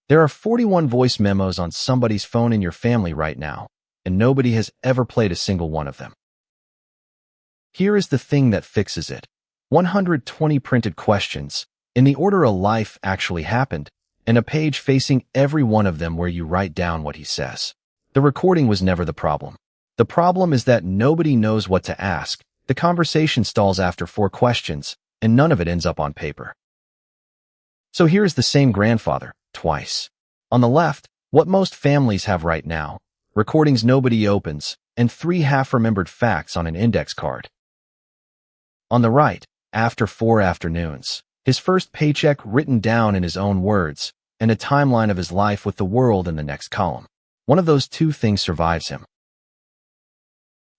There are 41 voice memos on somebody's phone in your family right now, and nobody has ever played a single one of them. Here is the thing that fixes it. 120 printed questions, in the order a life actually happened, and a page facing every one of them where you write down what he says. The recording was never the problem. The problem is that nobody knows what to ask. The conversation stalls after 4 questions, and none of it ends up on paper. So here is the same grandfather, twice. On the left, what most families have right now, recordings nobody opens, and 3 half-remembered facts on an index card. On the right, after 4 afternoons, his first paycheck written down in his own words, and a timeline of his life with the world in the next column. One of those 2 things survives him.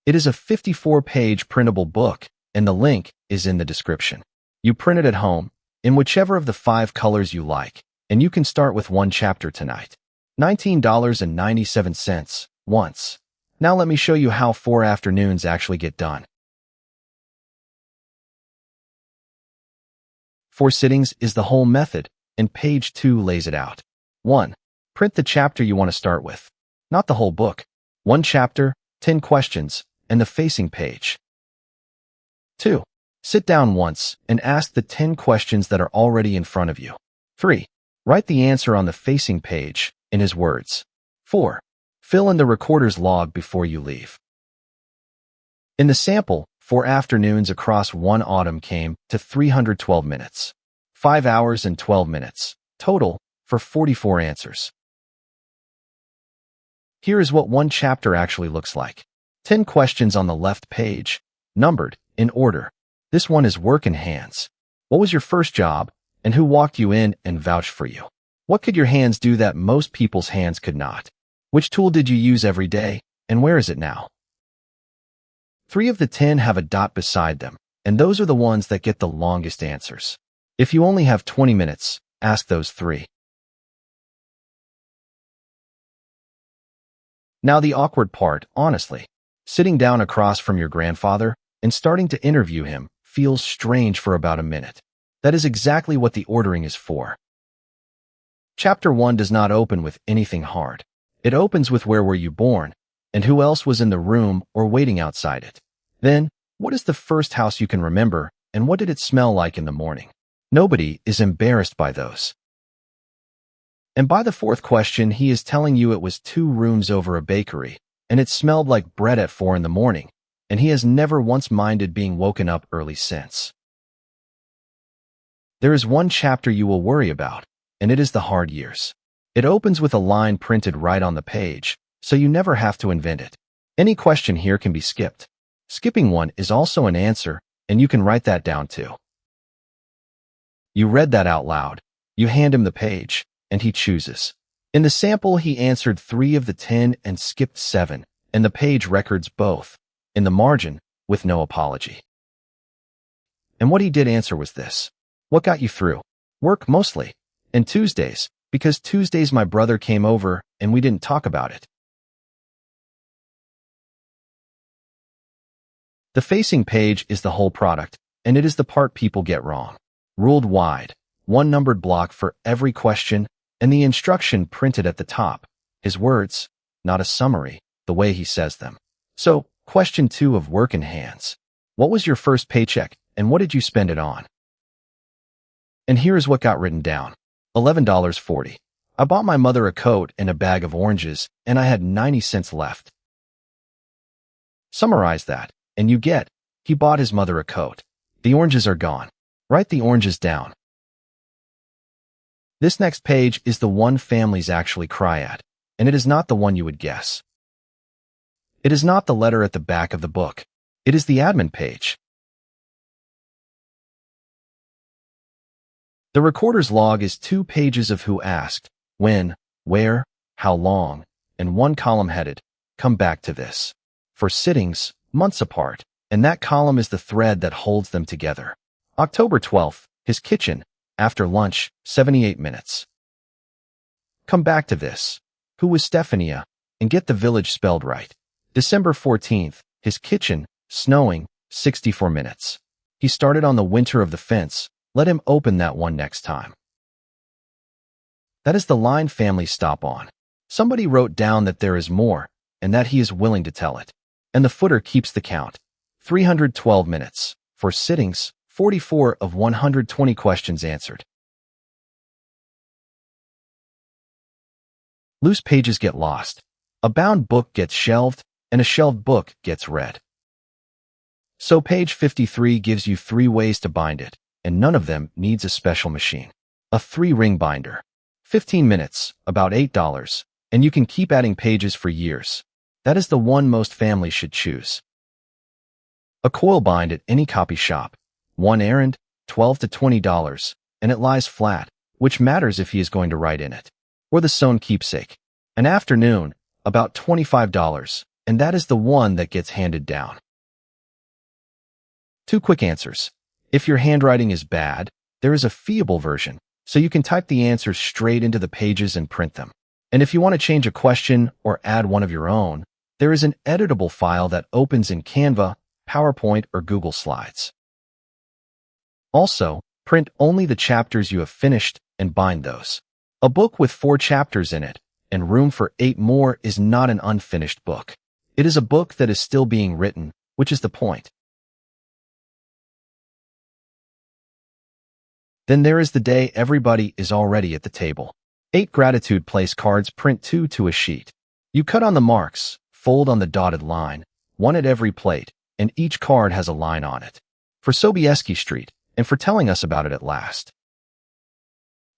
It is a 54-page printable book, and the link is in the description. You print it at home, in whichever of the 5 colors you like, and you can start with 1 chapter tonight. $19.97, once. Now let me show you how 4 afternoons actually get done. 4 sittings is the whole method, and page 2 lays it out. 1. Print the chapter you want to start with. Not the whole book. 1 chapter, 10 questions, and the facing page. 2. Sit down once and ask the 10 questions that are already in front of you. 3. Write the answer on the facing page, in his words. 4. Fill in the recorder's log before you leave. In the sample, 4 afternoons across 1 autumn came to 312 minutes. 5 hours and 12 minutes, total, for 44 answers. Here is what 1 chapter actually looks like. 10 questions on the left page, numbered, in order. This one is work in hands. What was your first job, and who walked you in and vouched for you? What could your hands do that most people's hands could not? Which tool did you use every day, and where is it now? 3 of the 10 have a dot beside them, and those are the ones that get the longest answers. If you only have 20 minutes, ask those 3. Now the awkward part, honestly. Sitting down across from your grandfather and starting to interview him feels strange for about a minute. That is exactly what the ordering is for. Chapter 1 does not open with anything hard. It opens with where were you born, and who else was in the room or waiting outside it. Then, what is the first house you can remember, and what did it smell like in the morning? Nobody is embarrassed by those. And by the 4th question, he is telling you it was 2 rooms over a bakery, and it smelled like bread at 4 in the morning, and he has never once minded being woken up early since. There is 1 chapter you will worry about, and it is the hard years. It opens with a line printed right on the page, so you never have to invent it. Any question here can be skipped. Skipping one is also an answer, and you can write that down too. You read that out loud. You hand him the page, and he chooses. In the sample, he answered 3 of the 10 and skipped 7, and the page records both, in the margin, with no apology. And what he did answer was this. What got you through? Work mostly. And Tuesdays, because Tuesdays my brother came over and we didn't talk about it. The facing page is the whole product, and it is the part people get wrong. Ruled wide, 1 numbered block for every question, and the instruction printed at the top. His words, not a summary, the way he says them. So, question 2 of work in hands. What was your first paycheck, and what did you spend it on? And here is what got written down. $11.40. I bought my mother a coat and a bag of oranges, and I had 90 cents left. Summarize that, and you get, he bought his mother a coat. The oranges are gone. Write the oranges down. This next page is the one families actually cry at, and it is not the one you would guess. It is not the letter at the back of the book. It is the admin page. The recorder's log is 2 pages of who asked, when, where, how long, and 1 column headed, come back to this. For sittings, months apart, and that column is the thread that holds them together. October 12th, his kitchen, after lunch, 78 minutes. Come back to this. Who was Stephania? And get the village spelled right. December 14th, his kitchen, snowing, 64 minutes. He started on the winter of the fence. Let him open that one next time. That is the line families stop on. Somebody wrote down that there is more, and that he is willing to tell it. And the footer keeps the count. 312 minutes. For sittings, 44 of 120 questions answered. Loose pages get lost. A bound book gets shelved, and a shelved book gets read. So page 53 gives you 3 ways to bind it, and none of them needs a special machine. A 3-ring binder. 15 minutes, about $8, and you can keep adding pages for years. That is the one most families should choose. A coil bind at any copy shop. 1 errand, $12 to $20, and it lies flat, which matters if he is going to write in it. Or the sewn keepsake. An afternoon, about $25, and that is the one that gets handed down. 2 quick answers. If your handwriting is bad, there is a feeable version, so you can type the answers straight into the pages and print them. And if you want to change a question or add one of your own, there is an editable file that opens in Canva, PowerPoint, or Google Slides. Also, print only the chapters you have finished and bind those. A book with 4 chapters in it and room for 8 more is not an unfinished book. It is a book that is still being written, which is the point. Then there is the day everybody is already at the table. 8 gratitude place cards, print 2 to a sheet. You cut on the marks, fold on the dotted line, 1 at every plate, and each card has a line on it. For Sobieski Street, and for telling us about it at last.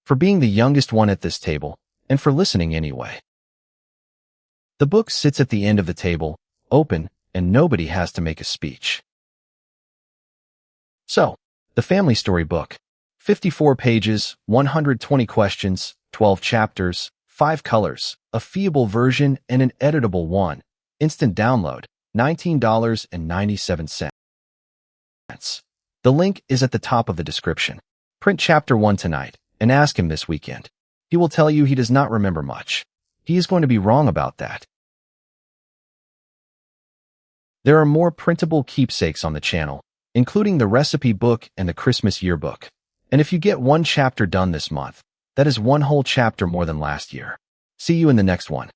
For being the youngest one at this table, and for listening anyway. The book sits at the end of the table, open, and nobody has to make a speech. So, the family story book. 54 pages, 120 questions, 12 chapters, 5 colors, a feeable version and an editable one. Instant download, $19.97. The link is at the top of the description. Print chapter 1 tonight and ask him this weekend. He will tell you he does not remember much. He is going to be wrong about that. There are more printable keepsakes on the channel, including the recipe book and the Christmas yearbook. And if you get 1 chapter done this month, that is 1 whole chapter more than last year. See you in the next one.